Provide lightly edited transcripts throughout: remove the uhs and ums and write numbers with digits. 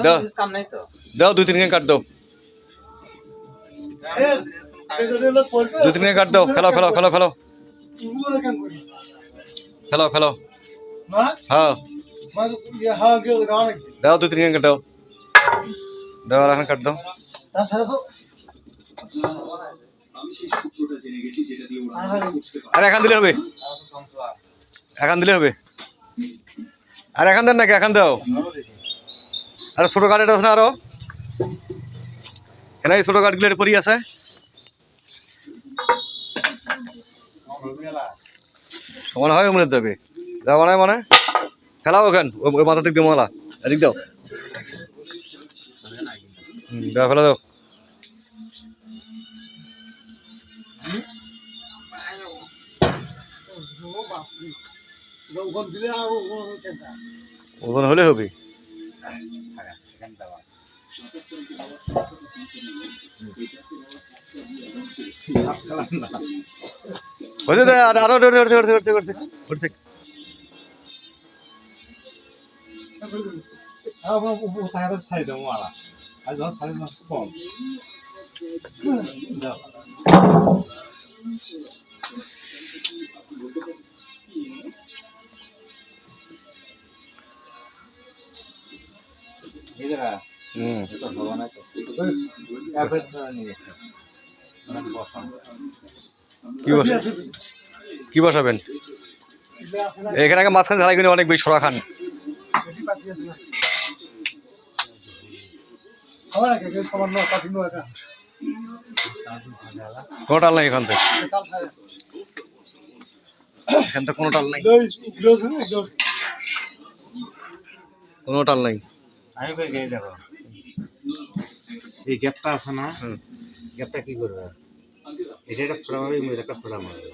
দাও দাও 2-3 গেম কাট দাও 2-3 গেম কাট দাও খেলো খেলো খেলো খেলো খেলো খেলো হ্যাঁ দাও 2-3 গেম কাটাও দাও আর এখন কাট দাও আর এখন দিলে হবে এখন দিলে হবে আর এখন দেন নাকি এখন দাও আরে ছোট কাঠ এটা আছে না আরো কেন এই ছোট কাঠগুলো পরি আছে সমান হয় মনে যাবে যাওয়া নাই মানে খেলাও ওখান ওই মাথা দিক দিয়ে মহলা এদিক দাও দাও ফেলা দাও ওজন হলে হবে আরো কি বসাবেন এখানে আগে মাঝখানে ঝালাই কিনে অনেক বেশি সরা খান কোনো টাল নাই এখান থেকে এখান থেকে কোনো টাল নাই কোনো টাল নাই আমি দেখো এই গ্যাপটা আছে না গ্যাপটা কি করবে এটা একটা ফোড়া মারবে একটা ফোড়া মারবে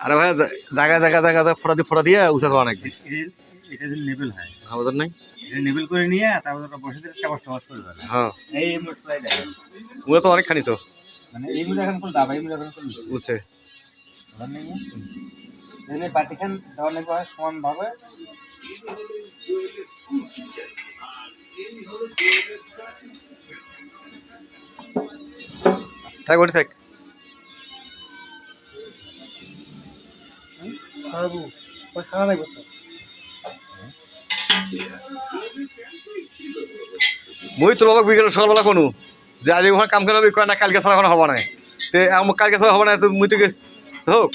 আরে ভাই জায়গায় জায়গায় জায়গায় ফোড়া দিয়ে উঁচা করা নাকি এটা যদি লেভেল হয় আমাদের নাই এটা লেভেল করে নিয়ে তারপর ওটা বসে দিলে চাবাস টাবাস করবে না হ্যাঁ এই মোটরাই দেখেন ওগুলো তো অনেকখানি তো মানে এই মুড়ে এখন কোন দাবা এই মুড়ে এখন কোন বুঝছে মানে এখানে বাতিখান দেওয়া নেই সমান ভাবে থাক ওটি থাক মই তোর বাবা বিকেল সকালবেলা কোনো যে আজ ওখানে কাম করে কয় না কালকে ছাড়া এখন হবা না তো কালকে ছাড়া হবা না তো মুই থেকে হোক